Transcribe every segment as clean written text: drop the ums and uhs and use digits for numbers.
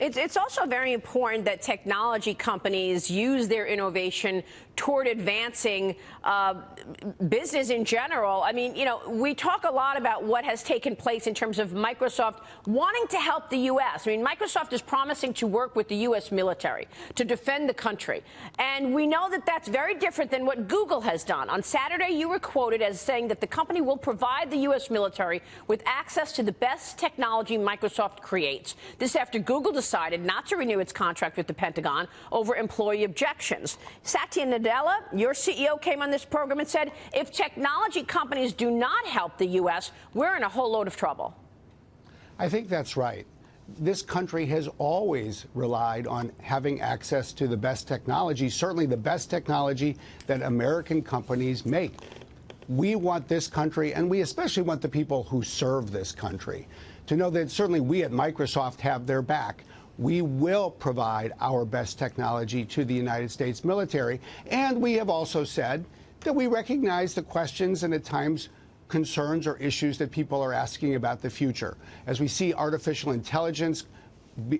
It's also very important that technology companies use their innovation toward advancing business in general. I mean, you know, we talk a lot about what has taken place in terms of Microsoft wanting to help the U.S. I mean, Microsoft is promising to work with the U.S. military to defend the country. And we know that that's very different than what Google has done. On Saturday, you were quoted as saying that the company will provide the U.S. military with access to the best technology Microsoft creates. This after Google decided not to renew its contract with the Pentagon over employee objections. Satya Nadella, your CEO, came on this program and said, if technology companies do not help the U.S., we're in a whole load of trouble. I think that's right. This country has always relied on having access to the best technology, certainly the best technology that American companies make. We want this country, and we especially want the people who serve this country, to know that certainly we at Microsoft have their back. We will provide our best technology to the United States military. And we have also said that we recognize the questions and at times concerns or issues that people are asking about the future. As we see artificial intelligence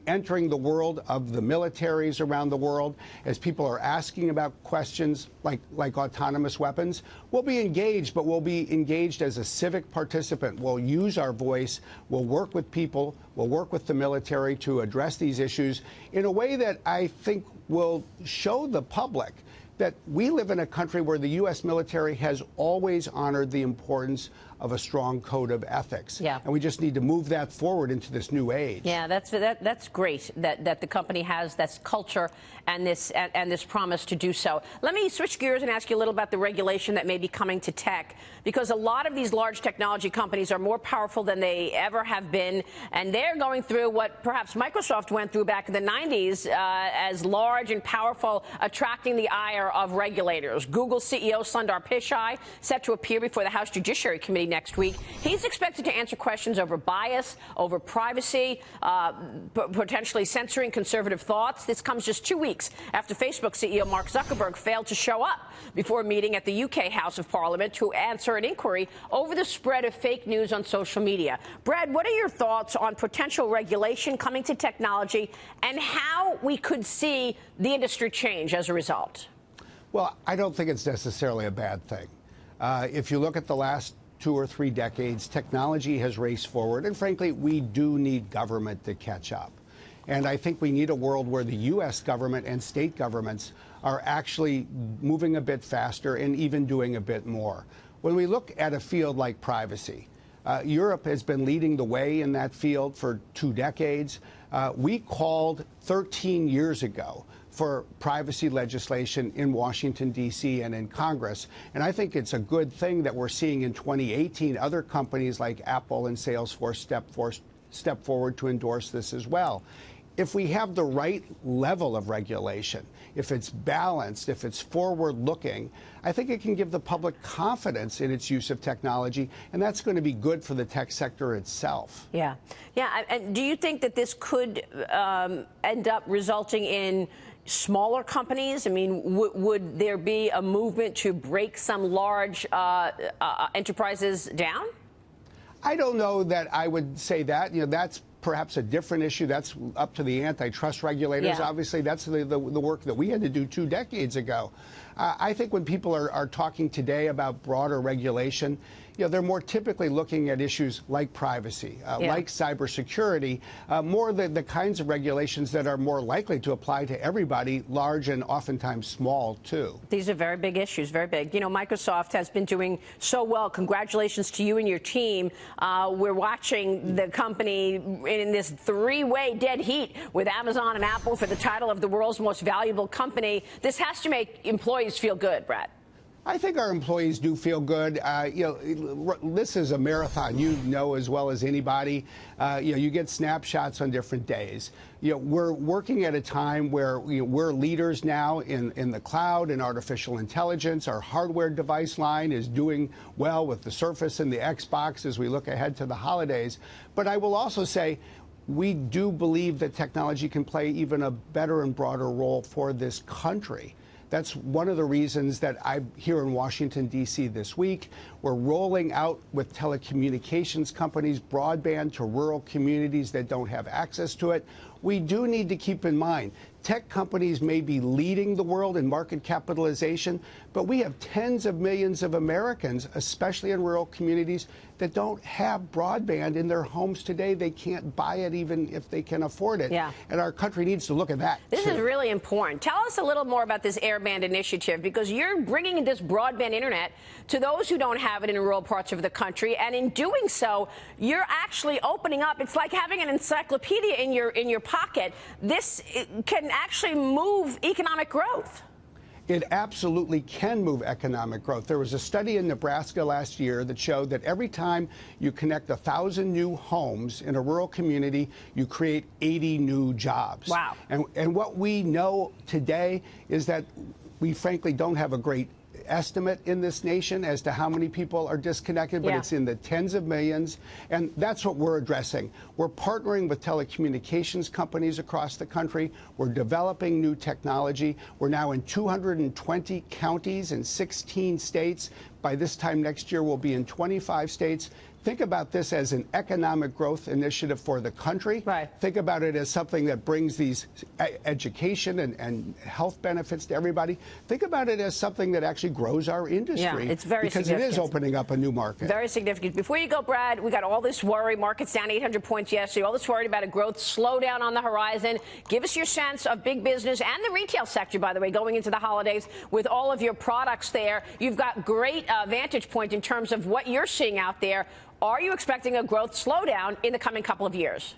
entering the world of the militaries around the world, as people are asking about questions like autonomous weapons, we'll be engaged, but we'll be engaged as a civic participant. We'll use our voice. We'll work with people. We'll work with the military to address these issues in a way that I think will show the public that we live in a country where the U.S. military has always honored the importance of a strong code of ethics. Yeah. And we just need to move that forward into this new age. Yeah, that's great that the company has this culture and this promise to do so. Let me switch gears and ask you a little about the regulation that may be coming to tech, because a lot of these large technology companies are more powerful than they ever have been, and they're going through what perhaps Microsoft went through back in the 90s as large and powerful, attracting the ire of regulators. Google CEO Sundar Pichai set to appear before the House Judiciary Committee next week. He's expected to answer questions over bias, over privacy, potentially censoring conservative thoughts. This comes just 2 weeks after Facebook CEO Mark Zuckerberg failed to show up before a meeting at the UK House of Parliament to answer an inquiry over the spread of fake news on social media. Brad, what are your thoughts on potential regulation coming to technology and how we could see the industry change as a result? Well, I don't think it's necessarily a bad thing. If you look at the last 2 or 3 decades, technology has raced forward, and frankly, we do need government to catch up. And I think we need a world where the U.S. government and state governments are actually moving a bit faster and even doing a bit more. When we look at a field like privacy, Europe has been leading the way in that field for 2 decades. We called 13 years ago for privacy legislation in Washington, D.C. and in Congress. And I think it's a good thing that we're seeing in 2018 other companies like Apple and Salesforce step forward to endorse this as well. If we have the right level of regulation, if it's balanced, if it's forward-looking, I think it can give the public confidence in its use of technology, and that's going to be good for the tech sector itself. Yeah. Yeah. And do you think that this could end up resulting in smaller companies? I mean, would there be a movement to break some large enterprises down? I don't know that I would say that. You know, that's perhaps a different issue. That's up to the antitrust regulators. Yeah. Obviously, that's the work that we had to do 2 decades ago. I think when people are talking today about broader regulation, you know, they're more typically looking at issues like privacy, like cybersecurity, more the kinds of regulations that are more likely to apply to everybody, large and oftentimes small, too. These are very big issues, very big. You know, Microsoft has been doing so well. Congratulations to you and your team. We're watching the company in this 3-way dead heat with Amazon and Apple for the title of the world's most valuable company. This has to make employees feel good, Brad. I think our employees do feel good. You know, this is a marathon. You know as well as anybody. You know, you get snapshots on different days. You know, we're working at a time where we're leaders now in the cloud and artificial intelligence. Our hardware device line is doing well with the Surface and the Xbox as we look ahead to the holidays. But I will also say, we do believe that technology can play even a better and broader role for this country. That's one of the reasons that I'm here in Washington, D.C. this week. We're rolling out with telecommunications companies broadband to rural communities that don't have access to it. we do need to keep in mind tech companies may be leading the world in market capitalization, but we have tens of millions of Americans, especially in rural communities, that don't have broadband in their homes today. They can't buy it even if they can afford it. Yeah. And our country needs to look at that. This too. is really important. Tell us a little more about this Airband initiative, because you're bringing this broadband internet to those who don't have it in rural parts of the country. And in doing so, you're actually opening up. It's like having an encyclopedia in your pocket. This can actually move economic growth. It absolutely can move economic growth. There was a study in Nebraska last year that showed that every time you connect 1,000 new homes in a rural community, you create 80 new jobs. Wow. And what we know today is that we frankly don't have a great estimate in this nation as to how many people are disconnected, but it's in the tens of millions, and that's what we're addressing. We're partnering with telecommunications companies across the country. We're developing new technology. We're now in 220 counties in 16 states. By this time next year, we'll be in 25 states. Think about this as an economic growth initiative for the country. Right. Think about it as something that brings these education and health benefits to everybody. Think about it as something that actually grows our industry. Yeah, it's very because significant. it is opening up a new market. Very significant. Before you go, Brad, we got all this worry. Markets down 800 points yesterday. All this worry about a growth slowdown on the horizon. Give us your sense of big business and the retail sector, by the way, going into the holidays with all of your products there. You've got great vantage point in terms of what you're seeing out there. Are you expecting a growth slowdown in the coming couple of years?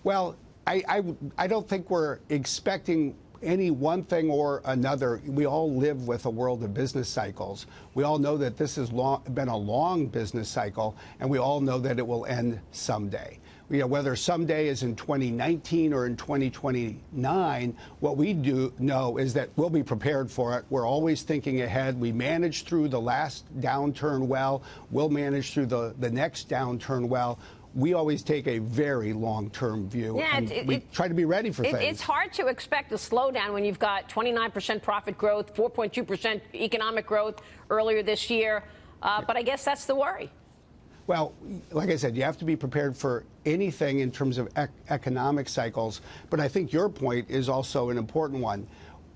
Well, I don't think we're expecting any one thing or another. We all live with a world of business cycles. We all know that this has been a long business cycle, and we all know that it will end someday. Whether someday is in 2019 or in 2029, what we do know is that we'll be prepared for it. We're always thinking ahead. We managed through the last downturn well. We'll manage through the next downturn well. We always take a very long-term view, and we try to be ready for things. It's hard to expect a slowdown when you've got 29% profit growth, 4.2% economic growth earlier this year, but I guess that's the worry. Well, like I said, you have to be prepared for anything in terms of economic cycles. But I think your point is also an important one.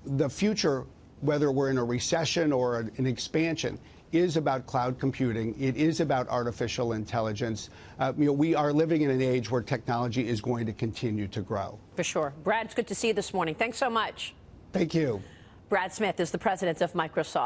The future, whether we're in a recession or an expansion, is about cloud computing. It is about artificial intelligence. We are living in an age where technology is going to continue to grow. For sure. Brad, it's good to see you this morning. Thanks so much. Thank you. Brad Smith is the president of Microsoft.